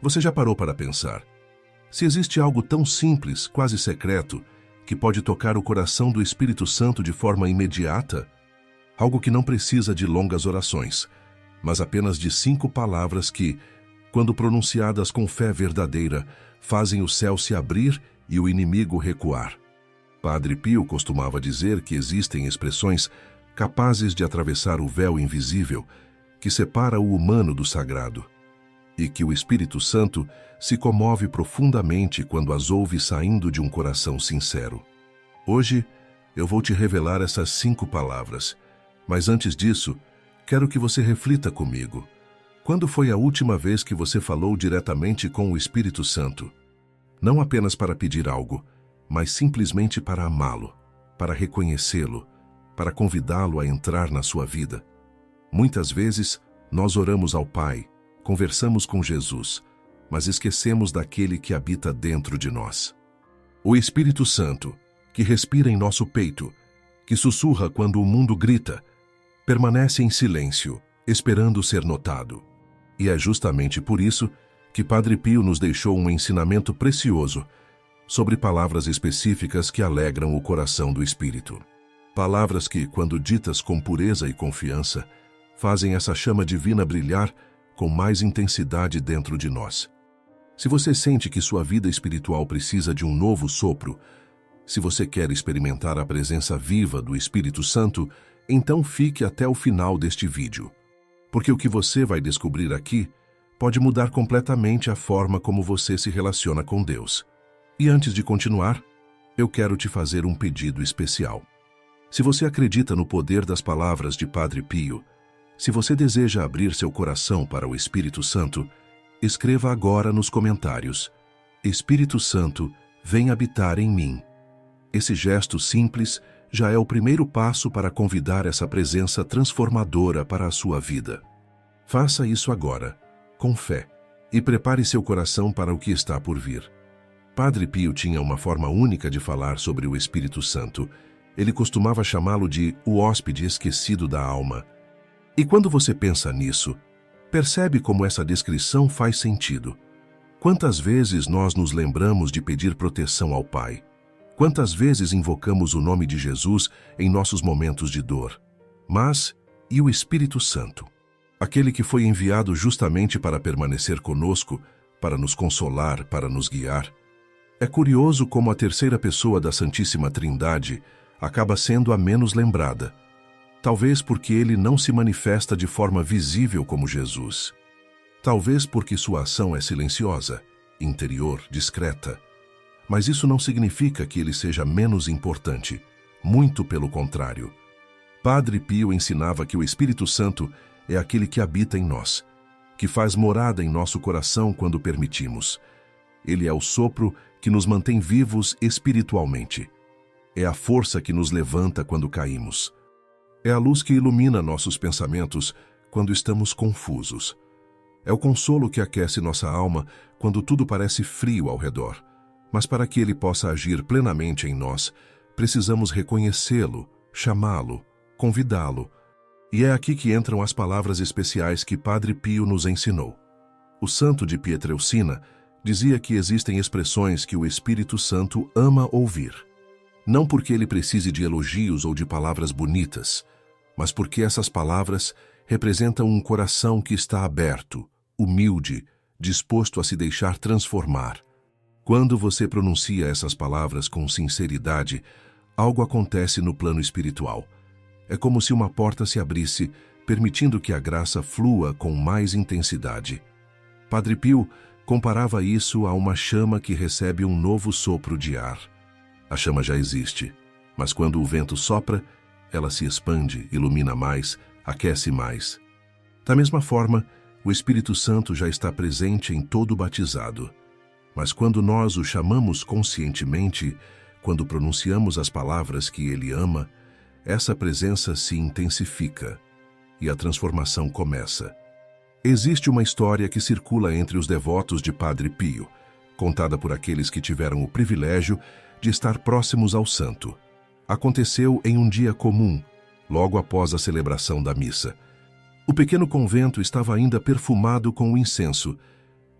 Você já parou para pensar? Se existe algo tão simples, quase secreto, que pode tocar o coração do Espírito Santo de forma imediata, algo que não precisa de longas orações, mas apenas de 5 palavras que, quando pronunciadas com fé verdadeira, fazem o céu se abrir e o inimigo recuar. Padre Pio costumava dizer que existem expressões capazes de atravessar o véu invisível que separa o humano do sagrado, e que o Espírito Santo se comove profundamente quando as ouve saindo de um coração sincero. Hoje, eu vou te revelar essas 5 palavras, mas antes disso, quero que você reflita comigo. Quando foi a última vez que você falou diretamente com o Espírito Santo? Não apenas para pedir algo, mas simplesmente para amá-lo, para reconhecê-lo, para convidá-lo a entrar na sua vida. Muitas vezes, nós oramos ao Pai, conversamos com Jesus, mas esquecemos daquele que habita dentro de nós. O Espírito Santo, que respira em nosso peito, que sussurra quando o mundo grita, permanece em silêncio, esperando ser notado. E é justamente por isso que Padre Pio nos deixou um ensinamento precioso sobre palavras específicas que alegram o coração do Espírito. Palavras que, quando ditas com pureza e confiança, fazem essa chama divina brilhar com mais intensidade dentro de nós. Se você sente que sua vida espiritual precisa de um novo sopro, se você quer experimentar a presença viva do Espírito Santo, então fique até o final deste vídeo, porque o que você vai descobrir aqui pode mudar completamente a forma como você se relaciona com Deus. E antes de continuar, eu quero te fazer um pedido especial. Se você acredita no poder das palavras de Padre Pio, se você deseja abrir seu coração para o Espírito Santo, escreva agora nos comentários: Espírito Santo, vem habitar em mim. Esse gesto simples já é o primeiro passo para convidar essa presença transformadora para a sua vida. Faça isso agora, com fé, e prepare seu coração para o que está por vir. Padre Pio tinha uma forma única de falar sobre o Espírito Santo. Ele costumava chamá-lo de o hóspede esquecido da alma. E quando você pensa nisso, percebe como essa descrição faz sentido. Quantas vezes nós nos lembramos de pedir proteção ao Pai? Quantas vezes invocamos o nome de Jesus em nossos momentos de dor? Mas, e o Espírito Santo? Aquele que foi enviado justamente para permanecer conosco, para nos consolar, para nos guiar. É curioso como a terceira pessoa da Santíssima Trindade acaba sendo a menos lembrada. Talvez porque ele não se manifesta de forma visível como Jesus. Talvez porque sua ação é silenciosa, interior, discreta. Mas isso não significa que ele seja menos importante. Muito pelo contrário. Padre Pio ensinava que o Espírito Santo é aquele que habita em nós, que faz morada em nosso coração quando permitimos. Ele é o sopro que nos mantém vivos espiritualmente. É a força que nos levanta quando caímos. É a luz que ilumina nossos pensamentos quando estamos confusos. É o consolo que aquece nossa alma quando tudo parece frio ao redor. Mas para que ele possa agir plenamente em nós, precisamos reconhecê-lo, chamá-lo, convidá-lo. E é aqui que entram as palavras especiais que Padre Pio nos ensinou. O santo de Pietrelcina dizia que existem expressões que o Espírito Santo ama ouvir. Não porque ele precise de elogios ou de palavras bonitas, mas porque essas palavras representam um coração que está aberto, humilde, disposto a se deixar transformar. Quando você pronuncia essas palavras com sinceridade, algo acontece no plano espiritual. É como se uma porta se abrisse, permitindo que a graça flua com mais intensidade. Padre Pio comparava isso a uma chama que recebe um novo sopro de ar. A chama já existe, mas quando o vento sopra, ela se expande, ilumina mais, aquece mais. Da mesma forma, o Espírito Santo já está presente em todo batizado. Mas quando nós o chamamos conscientemente, quando pronunciamos as palavras que ele ama, essa presença se intensifica e a transformação começa. Existe uma história que circula entre os devotos de Padre Pio, contada por aqueles que tiveram o privilégio de estar próximos ao santo. Aconteceu em um dia comum, logo após a celebração da missa. O pequeno convento estava ainda perfumado com o incenso,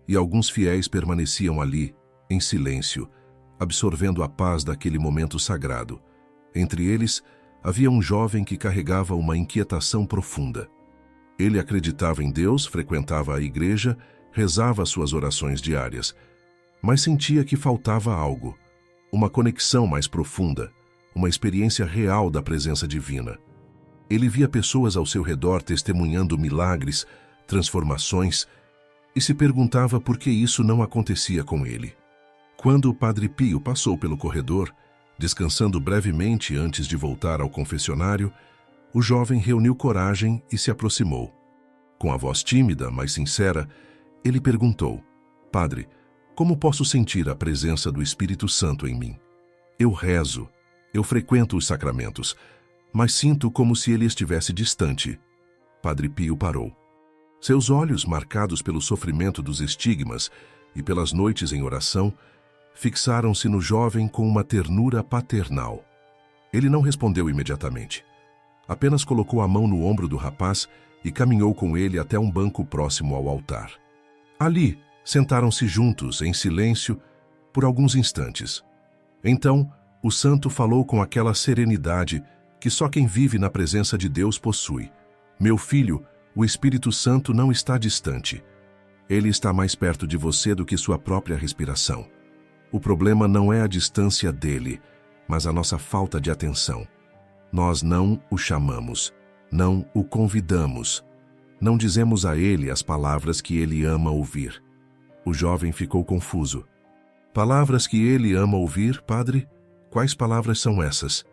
e alguns fiéis permaneciam ali, em silêncio, absorvendo a paz daquele momento sagrado. Entre eles, havia um jovem que carregava uma inquietação profunda. Ele acreditava em Deus, frequentava a igreja, rezava suas orações diárias, mas sentia que faltava algo, uma conexão mais profunda, uma experiência real da presença divina. Ele via pessoas ao seu redor testemunhando milagres, transformações, e se perguntava por que isso não acontecia com ele. Quando o Padre Pio passou pelo corredor, descansando brevemente antes de voltar ao confessionário, o jovem reuniu coragem e se aproximou. Com a voz tímida, mas sincera, ele perguntou: Padre, como posso sentir a presença do Espírito Santo em mim? Eu rezo, eu frequento os sacramentos, mas sinto como se ele estivesse distante. Padre Pio parou. Seus olhos, marcados pelo sofrimento dos estigmas e pelas noites em oração, fixaram-se no jovem com uma ternura paternal. Ele não respondeu imediatamente. Apenas colocou a mão no ombro do rapaz e caminhou com ele até um banco próximo ao altar. Ali, sentaram-se juntos, em silêncio, por alguns instantes. Então, o santo falou com aquela serenidade que só quem vive na presença de Deus possui. Meu filho, o Espírito Santo não está distante. Ele está mais perto de você do que sua própria respiração. O problema não é a distância dele, mas a nossa falta de atenção. Nós não o chamamos, não o convidamos, não dizemos a ele as palavras que ele ama ouvir. O jovem ficou confuso. Palavras que ele ama ouvir, padre? Quais palavras são essas?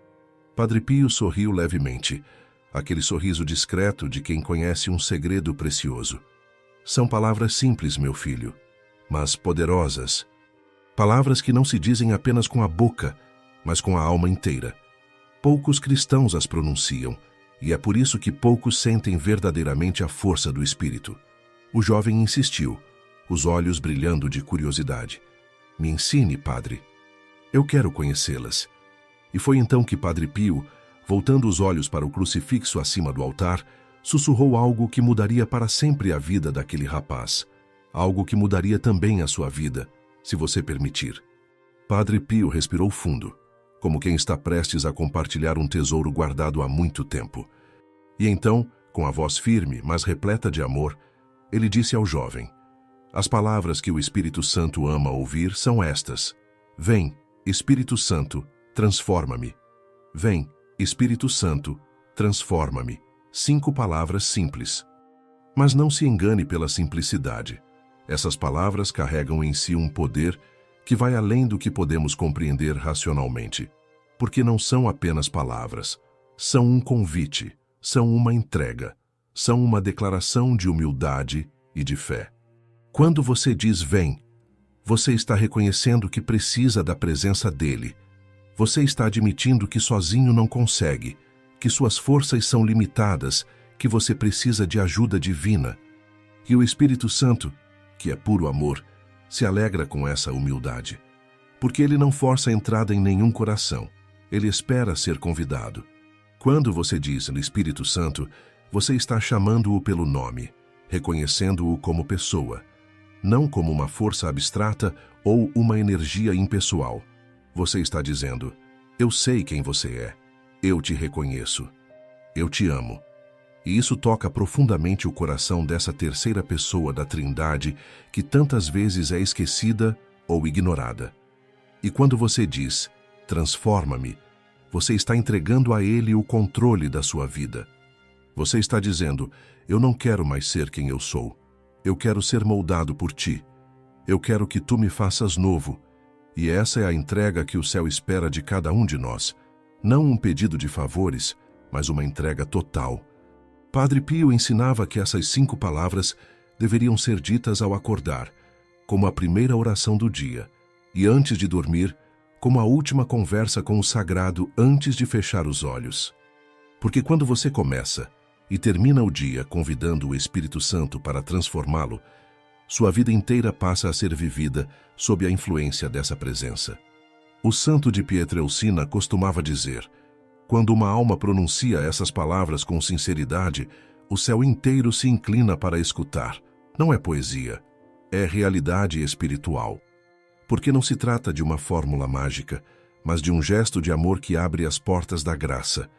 Padre Pio sorriu levemente, aquele sorriso discreto de quem conhece um segredo precioso. São palavras simples, meu filho, mas poderosas. Palavras que não se dizem apenas com a boca, mas com a alma inteira. Poucos cristãos as pronunciam, e é por isso que poucos sentem verdadeiramente a força do Espírito. O jovem insistiu, os olhos brilhando de curiosidade. Me ensine, padre. Eu quero conhecê-las. E foi então que Padre Pio, voltando os olhos para o crucifixo acima do altar, sussurrou algo que mudaria para sempre a vida daquele rapaz. Algo que mudaria também a sua vida, se você permitir. Padre Pio respirou fundo, como quem está prestes a compartilhar um tesouro guardado há muito tempo. E então, com a voz firme, mas repleta de amor, ele disse ao jovem: as palavras que o Espírito Santo ama ouvir são estas: vem, Espírito Santo, transforma-me. Vem, Espírito Santo, transforma-me. 5 palavras simples. Mas não se engane pela simplicidade. Essas palavras carregam em si um poder que vai além do que podemos compreender racionalmente. Porque não são apenas palavras. São um convite, são uma entrega, são uma declaração de humildade e de fé. Quando você diz vem, você está reconhecendo que precisa da presença dele. Você está admitindo que sozinho não consegue, que suas forças são limitadas, que você precisa de ajuda divina. E o Espírito Santo, que é puro amor, se alegra com essa humildade, porque ele não força a entrada em nenhum coração, ele espera ser convidado. Quando você diz no Espírito Santo, você está chamando-o pelo nome, reconhecendo-o como pessoa, não como uma força abstrata ou uma energia impessoal. Você está dizendo: eu sei quem você é, eu te reconheço, eu te amo. E isso toca profundamente o coração dessa terceira pessoa da Trindade que tantas vezes é esquecida ou ignorada. E quando você diz, transforma-me, você está entregando a ele o controle da sua vida. Você está dizendo, eu não quero mais ser quem eu sou. Eu quero ser moldado por ti. Eu quero que tu me faças novo. E essa é a entrega que o céu espera de cada um de nós. Não um pedido de favores, mas uma entrega total. Padre Pio ensinava que essas 5 palavras deveriam ser ditas ao acordar, como a primeira oração do dia, e antes de dormir, como a última conversa com o sagrado antes de fechar os olhos. Porque quando você começa e termina o dia convidando o Espírito Santo para transformá-lo, sua vida inteira passa a ser vivida sob a influência dessa presença. O santo de Pietrelcina costumava dizer: quando uma alma pronuncia essas palavras com sinceridade, o céu inteiro se inclina para escutar. Não é poesia, é realidade espiritual. Porque não se trata de uma fórmula mágica, mas de um gesto de amor que abre as portas da graça.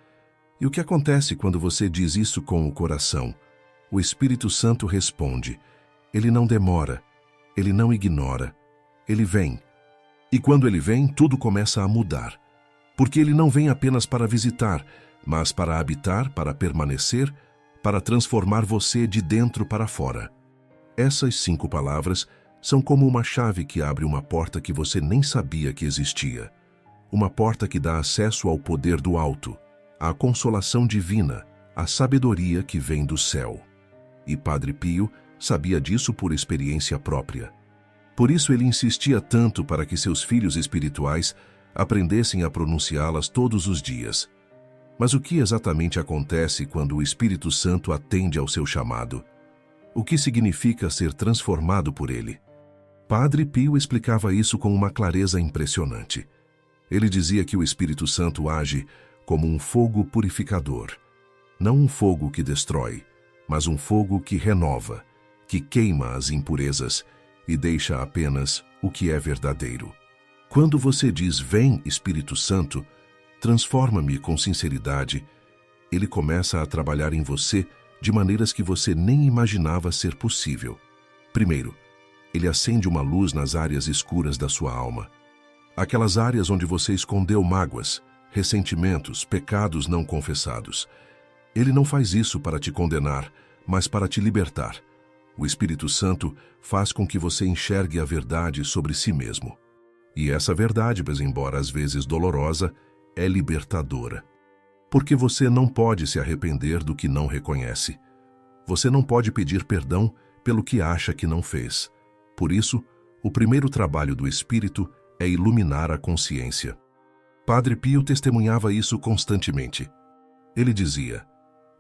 E o que acontece quando você diz isso com o coração? O Espírito Santo responde. Ele não demora, ele não ignora, ele vem. E quando ele vem, tudo começa a mudar. Porque ele não vem apenas para visitar, mas para habitar, para permanecer, para transformar você de dentro para fora. Essas 5 palavras são como uma chave que abre uma porta que você nem sabia que existia. Uma porta que dá acesso ao poder do alto, à consolação divina, à sabedoria que vem do céu. E Padre Pio sabia disso por experiência própria. Por isso ele insistia tanto para que seus filhos espirituais aprendessem a pronunciá-las todos os dias. Mas o que exatamente acontece quando o Espírito Santo atende ao seu chamado? O que significa ser transformado por ele? Padre Pio explicava isso com uma clareza impressionante. Ele dizia que o Espírito Santo age como um fogo purificador. Não um fogo que destrói, mas um fogo que renova, que queima as impurezas e deixa apenas o que é verdadeiro. Quando você diz, vem Espírito Santo, transforma-me com sinceridade, ele começa a trabalhar em você de maneiras que você nem imaginava ser possível. Primeiro, ele acende uma luz nas áreas escuras da sua alma. Aquelas áreas onde você escondeu mágoas, ressentimentos, pecados não confessados. Ele não faz isso para te condenar, mas para te libertar. O Espírito Santo faz com que você enxergue a verdade sobre si mesmo. E essa verdade, mas embora às vezes dolorosa, é libertadora. Porque você não pode se arrepender do que não reconhece. Você não pode pedir perdão pelo que acha que não fez. Por isso, o primeiro trabalho do Espírito é iluminar a consciência. Padre Pio testemunhava isso constantemente. Ele dizia,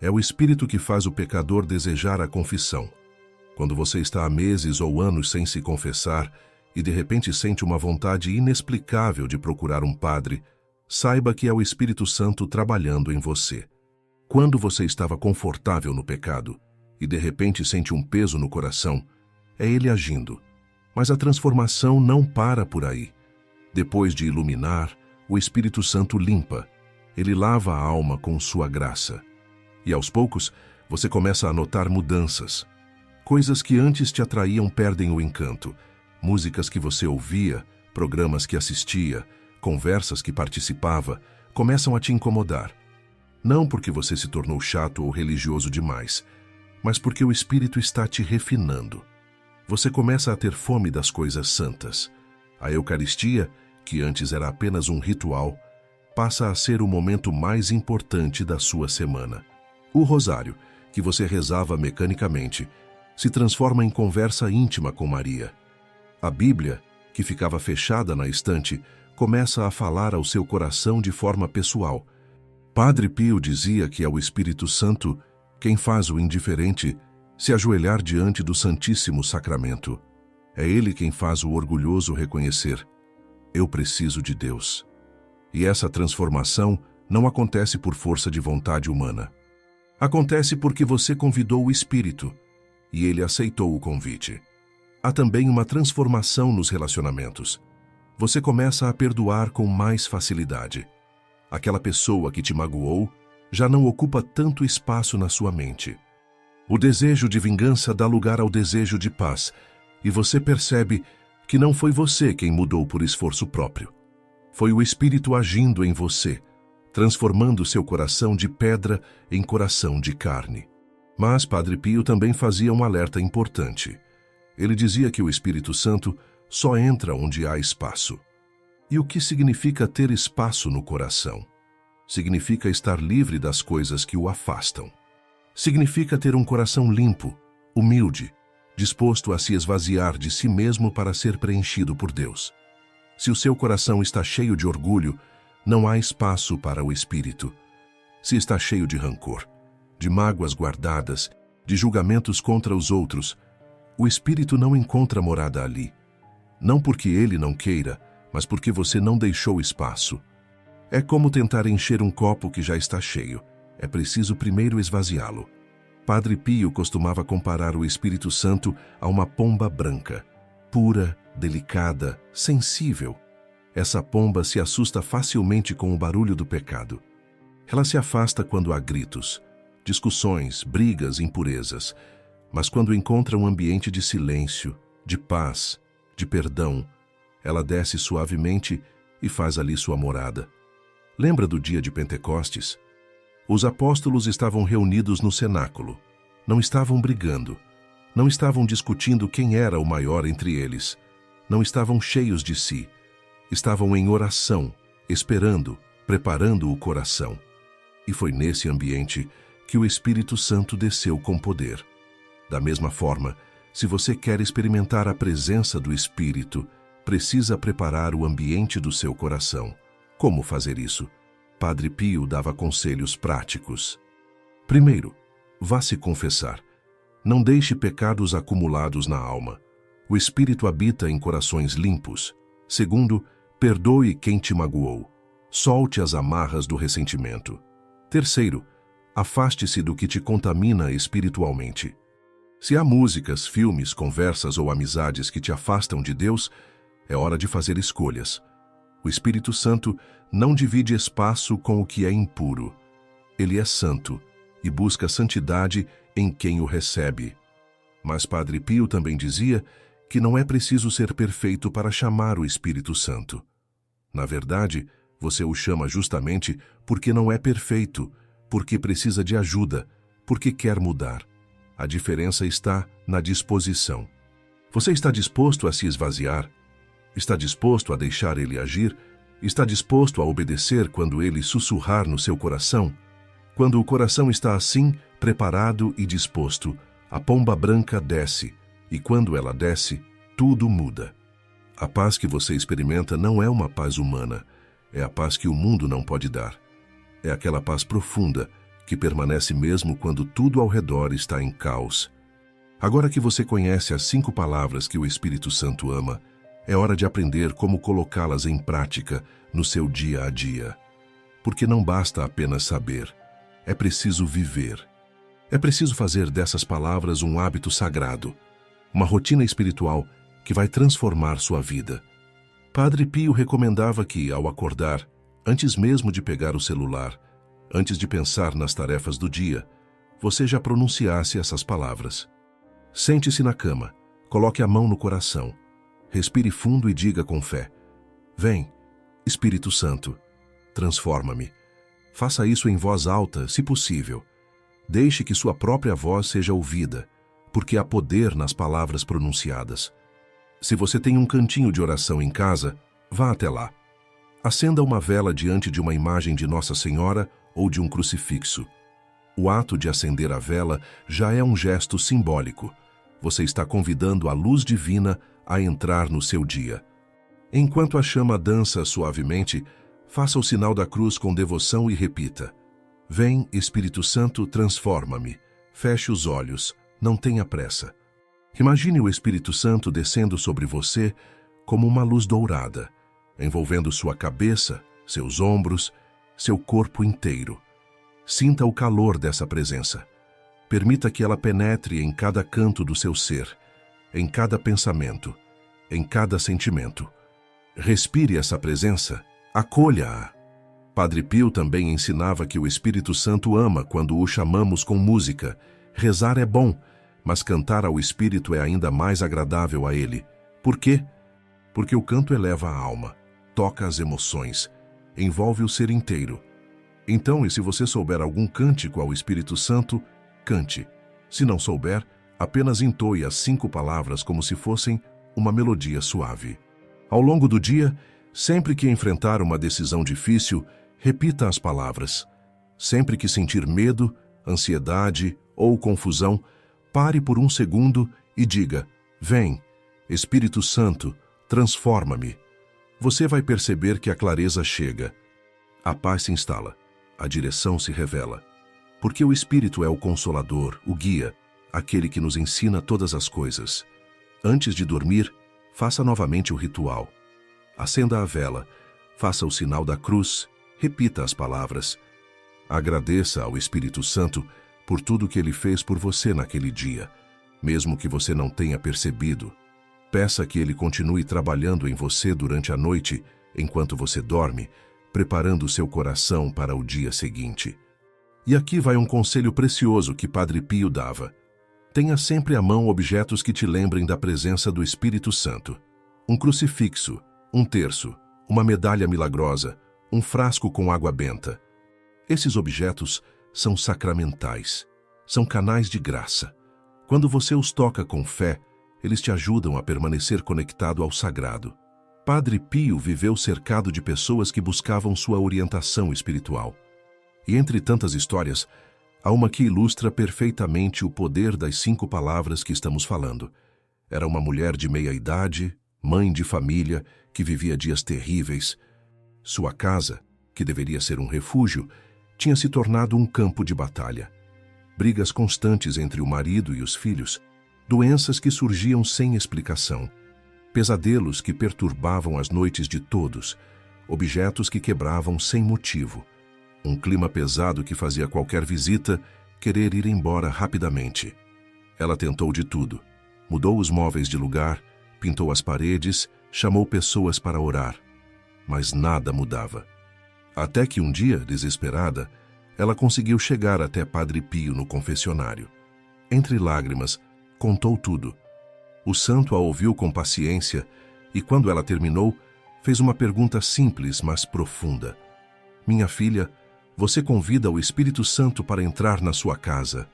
é o Espírito que faz o pecador desejar a confissão. Quando você está há meses ou anos sem se confessar e de repente sente uma vontade inexplicável de procurar um padre, saiba que é o Espírito Santo trabalhando em você. Quando você estava confortável no pecado e de repente sente um peso no coração, é ele agindo. Mas a transformação não para por aí. Depois de iluminar, o Espírito Santo limpa. Ele lava a alma com sua graça. E aos poucos, você começa a notar mudanças. Coisas que antes te atraíam perdem o encanto. Músicas que você ouvia, programas que assistia, conversas que participava, começam a te incomodar. Não porque você se tornou chato ou religioso demais, mas porque o Espírito está te refinando. Você começa a ter fome das coisas santas. A Eucaristia, que antes era apenas um ritual, passa a ser o momento mais importante da sua semana. O rosário, que você rezava mecanicamente, se transforma em conversa íntima com Maria. A Bíblia, que ficava fechada na estante, começa a falar ao seu coração de forma pessoal. Padre Pio dizia que é o Espírito Santo quem faz o indiferente se ajoelhar diante do Santíssimo Sacramento. É ele quem faz o orgulhoso reconhecer: eu preciso de Deus. E essa transformação não acontece por força de vontade humana. Acontece porque você convidou o Espírito e ele aceitou o convite. Há também uma transformação nos relacionamentos. Você começa a perdoar com mais facilidade. Aquela pessoa que te magoou já não ocupa tanto espaço na sua mente. O desejo de vingança dá lugar ao desejo de paz, e você percebe que não foi você quem mudou por esforço próprio. Foi o Espírito agindo em você, transformando seu coração de pedra em coração de carne. Mas Padre Pio também fazia um alerta importante. Ele dizia que o Espírito Santo só entra onde há espaço. E o que significa ter espaço no coração? Significa estar livre das coisas que o afastam. Significa ter um coração limpo, humilde, disposto a se esvaziar de si mesmo para ser preenchido por Deus. Se o seu coração está cheio de orgulho, não há espaço para o Espírito. Se está cheio de rancor, de mágoas guardadas, de julgamentos contra os outros, o Espírito não encontra morada ali. Não porque ele não queira, mas porque você não deixou espaço. É como tentar encher um copo que já está cheio. É preciso primeiro esvaziá-lo. Padre Pio costumava comparar o Espírito Santo a uma pomba branca, pura, delicada, sensível. Essa pomba se assusta facilmente com o barulho do pecado. Ela se afasta quando há gritos, discussões, brigas, impurezas. Mas quando encontra um ambiente de silêncio, de paz, de perdão, ela desce suavemente e faz ali sua morada. Lembra do dia de Pentecostes? Os apóstolos estavam reunidos no cenáculo. Não estavam brigando. Não estavam discutindo quem era o maior entre eles. Não estavam cheios de si. Estavam em oração, esperando, preparando o coração. E foi nesse ambiente que o Espírito Santo desceu com poder. Da mesma forma, se você quer experimentar a presença do Espírito, precisa preparar o ambiente do seu coração. Como fazer isso? Padre Pio dava conselhos práticos. Primeiro, vá se confessar. Não deixe pecados acumulados na alma. O Espírito habita em corações limpos. Segundo, perdoe quem te magoou. Solte as amarras do ressentimento. Terceiro, afaste-se do que te contamina espiritualmente. Se há músicas, filmes, conversas ou amizades que te afastam de Deus, é hora de fazer escolhas. O Espírito Santo não divide espaço com o que é impuro. Ele é santo e busca santidade em quem o recebe. Mas Padre Pio também dizia que não é preciso ser perfeito para chamar o Espírito Santo. Na verdade, você o chama justamente porque não é perfeito, porque precisa de ajuda, porque quer mudar. A diferença está na disposição. Você está disposto a se esvaziar? Está disposto a deixar ele agir? Está disposto a obedecer quando ele sussurrar no seu coração? Quando o coração está assim, preparado e disposto, a pomba branca desce, e quando ela desce, tudo muda. A paz que você experimenta não é uma paz humana, é a paz que o mundo não pode dar. É aquela paz profunda que permanece mesmo quando tudo ao redor está em caos. Agora que você conhece as 5 palavras que o Espírito Santo ama, é hora de aprender como colocá-las em prática no seu dia a dia. Porque não basta apenas saber, é preciso viver. É preciso fazer dessas palavras um hábito sagrado, uma rotina espiritual que vai transformar sua vida. Padre Pio recomendava que, ao acordar, antes mesmo de pegar o celular, antes de pensar nas tarefas do dia, você já pronunciasse essas palavras. Sente-se na cama, coloque a mão no coração, respire fundo e diga com fé: Vem, Espírito Santo, transforma-me. Faça isso em voz alta, se possível. Deixe que sua própria voz seja ouvida, porque há poder nas palavras pronunciadas. Se você tem um cantinho de oração em casa, vá até lá. Acenda uma vela diante de uma imagem de Nossa Senhora ou de um crucifixo. O ato de acender a vela já é um gesto simbólico. Você está convidando a luz divina a entrar no seu dia. Enquanto a chama dança suavemente, faça o sinal da cruz com devoção e repita: Vem, Espírito Santo, transforma-me. Feche os olhos, não tenha pressa. Imagine o Espírito Santo descendo sobre você como uma luz dourada, envolvendo sua cabeça, seus ombros, seu corpo inteiro. Sinta o calor dessa presença. Permita que ela penetre em cada canto do seu ser, em cada pensamento, em cada sentimento. Respire essa presença, acolha-a. Padre Pio também ensinava que o Espírito Santo ama quando o chamamos com música. Rezar é bom, mas cantar ao Espírito é ainda mais agradável a ele. Por quê? Porque o canto eleva a alma, toca as emoções, envolve o ser inteiro. Então, e se você souber algum cântico ao Espírito Santo, cante. Se não souber, apenas entoe as 5 palavras como se fossem uma melodia suave. Ao longo do dia, sempre que enfrentar uma decisão difícil, repita as palavras. Sempre que sentir medo, ansiedade ou confusão, pare por um segundo e diga: Vem, Espírito Santo, transforma-me. Você vai perceber que a clareza chega. A paz se instala, a direção se revela. Porque o Espírito é o Consolador, o Guia, aquele que nos ensina todas as coisas. Antes de dormir, faça novamente o ritual. Acenda a vela, faça o sinal da cruz, repita as palavras. Agradeça ao Espírito Santo por tudo que ele fez por você naquele dia, mesmo que você não tenha percebido. Peça que ele continue trabalhando em você durante a noite, enquanto você dorme, preparando seu coração para o dia seguinte. E aqui vai um conselho precioso que Padre Pio dava. Tenha sempre à mão objetos que te lembrem da presença do Espírito Santo. Um crucifixo, um terço, uma medalha milagrosa, um frasco com água benta. Esses objetos são sacramentais, são canais de graça. Quando você os toca com fé, eles te ajudam a permanecer conectado ao sagrado. Padre Pio viveu cercado de pessoas que buscavam sua orientação espiritual. E entre tantas histórias, há uma que ilustra perfeitamente o poder das 5 palavras que estamos falando. Era uma mulher de meia idade, mãe de família, que vivia dias terríveis. Sua casa, que deveria ser um refúgio, tinha se tornado um campo de batalha. Brigas constantes entre o marido e os filhos, doenças que surgiam sem explicação, pesadelos que perturbavam as noites de todos, objetos que quebravam sem motivo, um clima pesado que fazia qualquer visita querer ir embora rapidamente. Ela tentou de tudo. Mudou os móveis de lugar, pintou as paredes, chamou pessoas para orar. Mas nada mudava. Até que um dia, desesperada, ela conseguiu chegar até Padre Pio no confessionário. Entre lágrimas, contou tudo. O santo a ouviu com paciência e, quando ela terminou, fez uma pergunta simples, mas profunda. Minha filha, você convida o Espírito Santo para entrar na sua casa?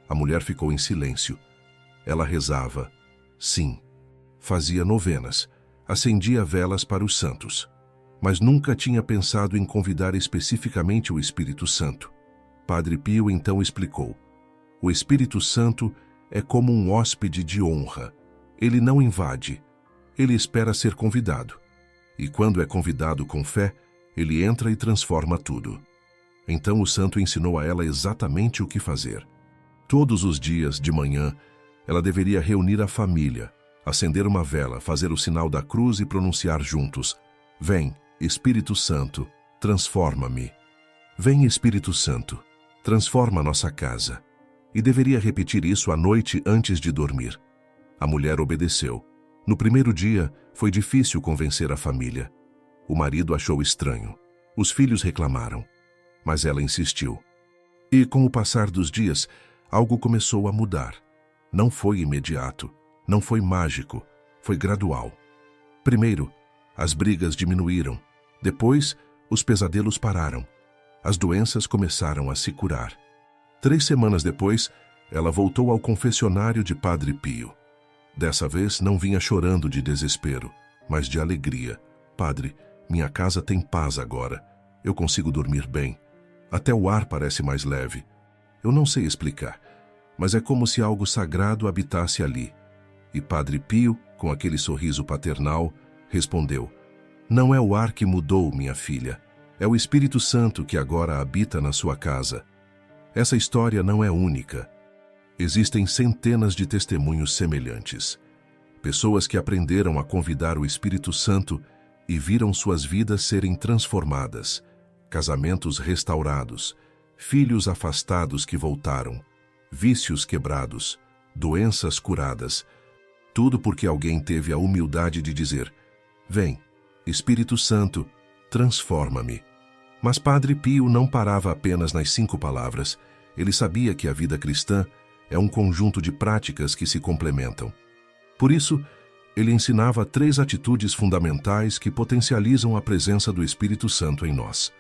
A mulher ficou em silêncio. Ela rezava. Sim. Fazia novenas. Acendia velas para os santos. Mas nunca tinha pensado em convidar especificamente o Espírito Santo. Padre Pio então explicou. O Espírito Santo é como um hóspede de honra. Ele não invade. Ele espera ser convidado. E quando é convidado com fé, ele entra e transforma tudo. Então o santo ensinou a ela exatamente o que fazer. Todos os dias, de manhã, ela deveria reunir a família, acender uma vela, fazer o sinal da cruz e pronunciar juntos: Vem, Espírito Santo, transforma-me. Vem, Espírito Santo, transforma nossa casa. E deveria repetir isso à noite antes de dormir. A mulher obedeceu. No primeiro dia, foi difícil convencer a família. O marido achou estranho. Os filhos reclamaram. Mas ela insistiu. E, com o passar dos dias, algo começou a mudar. Não foi imediato, não foi mágico, foi gradual. Primeiro, as brigas diminuíram. Depois, os pesadelos pararam. As doenças começaram a se curar. 3 semanas depois, ela voltou ao confessionário de Padre Pio. Dessa vez, não vinha chorando de desespero, mas de alegria. Padre, minha casa tem paz agora. Eu consigo dormir bem. Até o ar parece mais leve. Eu não sei explicar, mas é como se algo sagrado habitasse ali. E Padre Pio, com aquele sorriso paternal, respondeu: Não é o ar que mudou, minha filha. É o Espírito Santo que agora habita na sua casa. Essa história não é única. Existem centenas de testemunhos semelhantes. Pessoas que aprenderam a convidar o Espírito Santo e viram suas vidas serem transformadas. Casamentos restaurados, filhos afastados que voltaram, vícios quebrados, doenças curadas. Tudo porque alguém teve a humildade de dizer: Vem, Espírito Santo, transforma-me. Mas Padre Pio não parava apenas nas 5 palavras. Ele sabia que a vida cristã é um conjunto de práticas que se complementam. Por isso, ele ensinava 3 atitudes fundamentais que potencializam a presença do Espírito Santo em nós.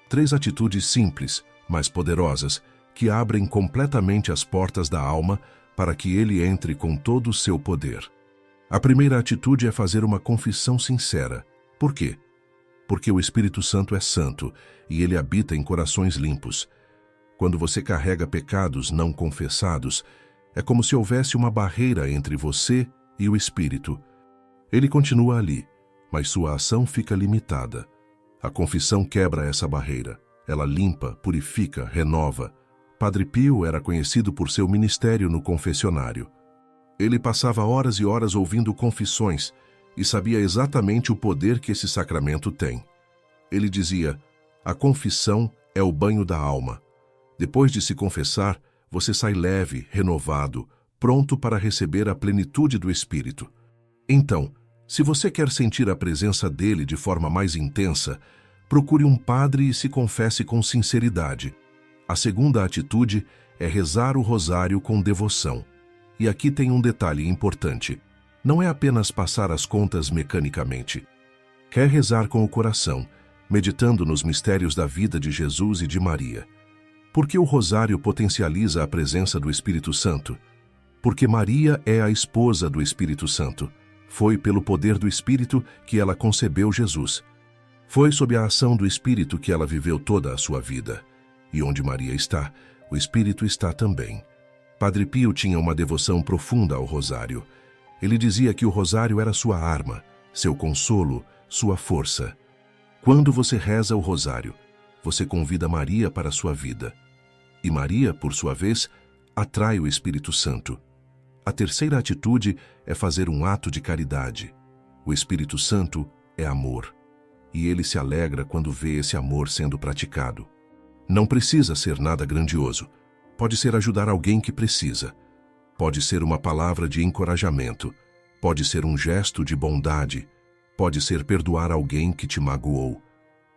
3 atitudes simples, mas poderosas, que abrem completamente as portas da alma para que ele entre com todo o seu poder. A primeira atitude é fazer uma confissão sincera. Por quê? Porque o Espírito Santo é santo e ele habita em corações limpos. Quando você carrega pecados não confessados, é como se houvesse uma barreira entre você e o Espírito. Ele continua ali, mas sua ação fica limitada. A confissão quebra essa barreira. Ela limpa, purifica, renova. Padre Pio era conhecido por seu ministério no confessionário. Ele passava horas e horas ouvindo confissões e sabia exatamente o poder que esse sacramento tem. Ele dizia: a confissão é o banho da alma. Depois de se confessar, você sai leve, renovado, pronto para receber a plenitude do Espírito. Então, se você quer sentir a presença dele de forma mais intensa, procure um padre e se confesse com sinceridade. A segunda atitude é rezar o rosário com devoção. E aqui tem um detalhe importante. Não é apenas passar as contas mecanicamente. Quer rezar com o coração, meditando nos mistérios da vida de Jesus e de Maria. Porque o rosário potencializa a presença do Espírito Santo? Porque Maria é a esposa do Espírito Santo. Foi pelo poder do Espírito que ela concebeu Jesus. Foi sob a ação do Espírito que ela viveu toda a sua vida. E onde Maria está, o Espírito está também. Padre Pio tinha uma devoção profunda ao rosário. Ele dizia que o rosário era sua arma, seu consolo, sua força. Quando você reza o rosário, você convida Maria para a sua vida. E Maria, por sua vez, atrai o Espírito Santo. A terceira atitude é fazer um ato de caridade. O Espírito Santo é amor. E ele se alegra quando vê esse amor sendo praticado. Não precisa ser nada grandioso. Pode ser ajudar alguém que precisa. Pode ser uma palavra de encorajamento. Pode ser um gesto de bondade. Pode ser perdoar alguém que te magoou.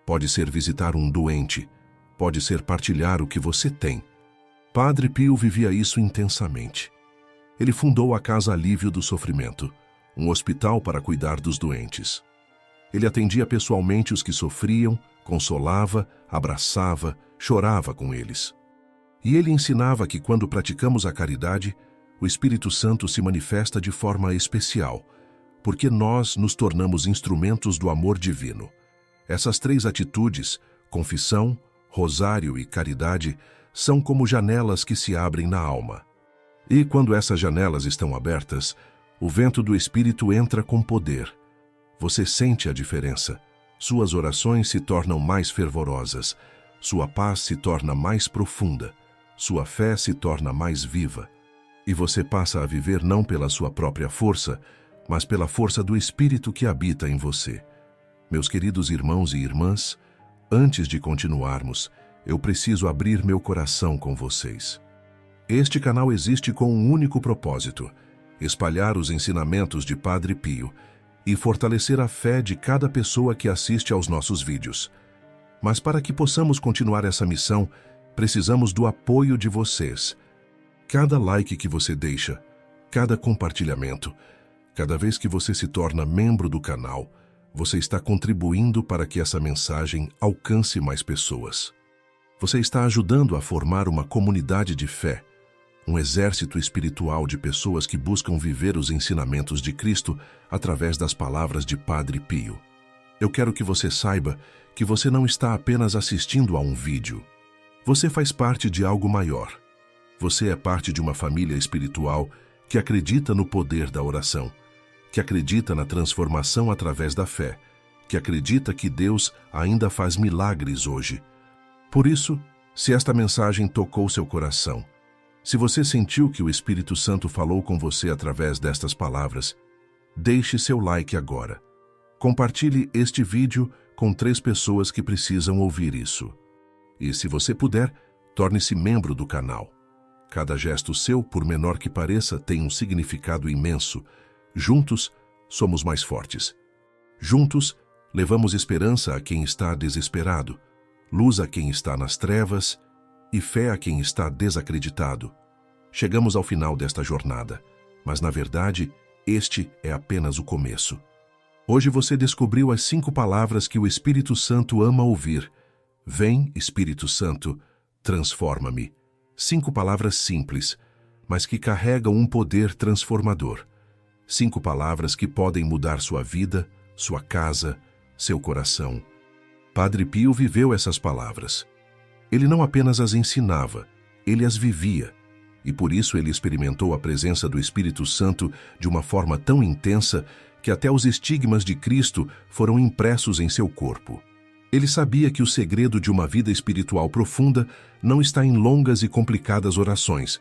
Pode ser visitar um doente. Pode ser partilhar o que você tem. Padre Pio vivia isso intensamente. Ele fundou a Casa Alívio do Sofrimento, um hospital para cuidar dos doentes. Ele atendia pessoalmente os que sofriam, consolava, abraçava, chorava com eles. E ele ensinava que quando praticamos a caridade, o Espírito Santo se manifesta de forma especial, porque nós nos tornamos instrumentos do amor divino. Essas três atitudes, confissão, rosário e caridade, são como janelas que se abrem na alma. E quando essas janelas estão abertas, o vento do Espírito entra com poder. Você sente a diferença. Suas orações se tornam mais fervorosas. Sua paz se torna mais profunda. Sua fé se torna mais viva. E você passa a viver não pela sua própria força, mas pela força do Espírito que habita em você. Meus queridos irmãos e irmãs, antes de continuarmos, eu preciso abrir meu coração com vocês. Este canal existe com um único propósito: espalhar os ensinamentos de Padre Pio e fortalecer a fé de cada pessoa que assiste aos nossos vídeos. Mas para que possamos continuar essa missão, precisamos do apoio de vocês. Cada like que você deixa, cada compartilhamento, cada vez que você se torna membro do canal, você está contribuindo para que essa mensagem alcance mais pessoas. Você está ajudando a formar uma comunidade de fé, um exército espiritual de pessoas que buscam viver os ensinamentos de Cristo através das palavras de Padre Pio. Eu quero que você saiba que você não está apenas assistindo a um vídeo. Você faz parte de algo maior. Você é parte de uma família espiritual que acredita no poder da oração, que acredita na transformação através da fé, que acredita que Deus ainda faz milagres hoje. Por isso, se esta mensagem tocou seu coração, se você sentiu que o Espírito Santo falou com você através destas palavras, deixe seu like agora. Compartilhe este vídeo com 3 pessoas que precisam ouvir isso. E se você puder, torne-se membro do canal. Cada gesto seu, por menor que pareça, tem um significado imenso. Juntos, somos mais fortes. Juntos, levamos esperança a quem está desesperado, luz a quem está nas trevas e fé a quem está desacreditado. Chegamos ao final desta jornada, mas na verdade, este é apenas o começo. Hoje você descobriu as 5 palavras que o Espírito Santo ama ouvir. Vem, Espírito Santo, transforma-me. 5 palavras simples, mas que carregam um poder transformador. 5 palavras que podem mudar sua vida, sua casa, seu coração. Padre Pio viveu essas palavras. Ele não apenas as ensinava, ele as vivia. E por isso ele experimentou a presença do Espírito Santo de uma forma tão intensa que até os estigmas de Cristo foram impressos em seu corpo. Ele sabia que o segredo de uma vida espiritual profunda não está em longas e complicadas orações,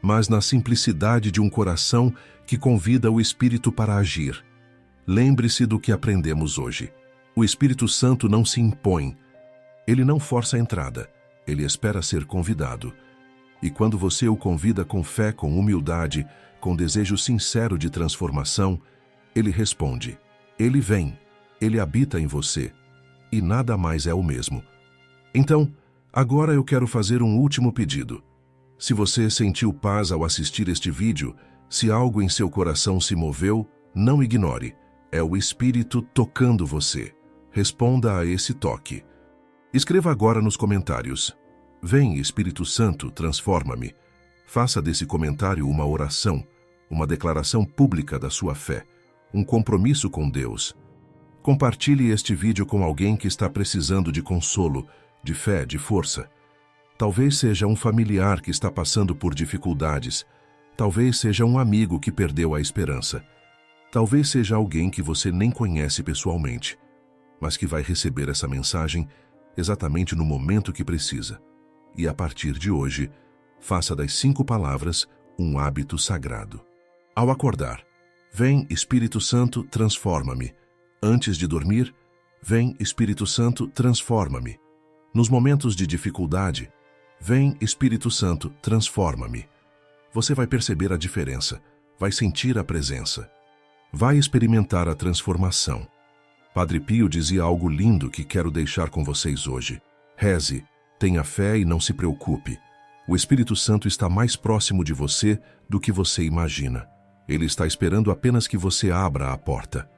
mas na simplicidade de um coração que convida o Espírito para agir. Lembre-se do que aprendemos hoje. O Espírito Santo não se impõe. Ele não força a entrada. Ele espera ser convidado. E quando você o convida com fé, com humildade, com desejo sincero de transformação, ele responde. Ele vem, ele habita em você, e nada mais é o mesmo. Então, agora eu quero fazer um último pedido. Se você sentiu paz ao assistir este vídeo, se algo em seu coração se moveu, não ignore. É o Espírito tocando você. Responda a esse toque. Escreva agora nos comentários. Vem, Espírito Santo, transforma-me. Faça desse comentário uma oração, uma declaração pública da sua fé, um compromisso com Deus. Compartilhe este vídeo com alguém que está precisando de consolo, de fé, de força. Talvez seja um familiar que está passando por dificuldades. Talvez seja um amigo que perdeu a esperança. Talvez seja alguém que você nem conhece pessoalmente, mas que vai receber essa mensagem exatamente no momento que precisa. E a partir de hoje, faça das 5 palavras um hábito sagrado. Ao acordar, vem Espírito Santo, transforma-me. Antes de dormir, vem Espírito Santo, transforma-me. Nos momentos de dificuldade, vem Espírito Santo, transforma-me. Você vai perceber a diferença, vai sentir a presença. Vai experimentar a transformação. Padre Pio dizia algo lindo que quero deixar com vocês hoje. Reze, tenha fé e não se preocupe. O Espírito Santo está mais próximo de você do que você imagina. Ele está esperando apenas que você abra a porta.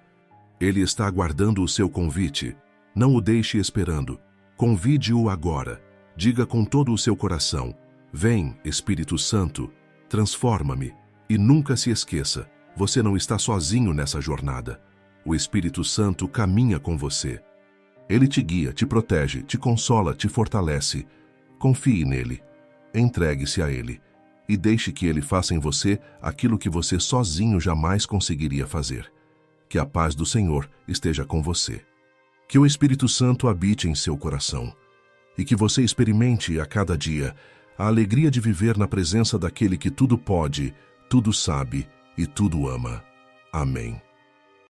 Ele está aguardando o seu convite. Não o deixe esperando. Convide-o agora. Diga com todo o seu coração: vem, Espírito Santo, transforma-me. E nunca se esqueça, você não está sozinho nessa jornada. O Espírito Santo caminha com você. Ele te guia, te protege, te consola, te fortalece. Confie nele. Entregue-se a ele. E deixe que ele faça em você aquilo que você sozinho jamais conseguiria fazer. Que a paz do Senhor esteja com você. Que o Espírito Santo habite em seu coração. E que você experimente a cada dia a alegria de viver na presença daquele que tudo pode, tudo sabe e tudo ama. Amém.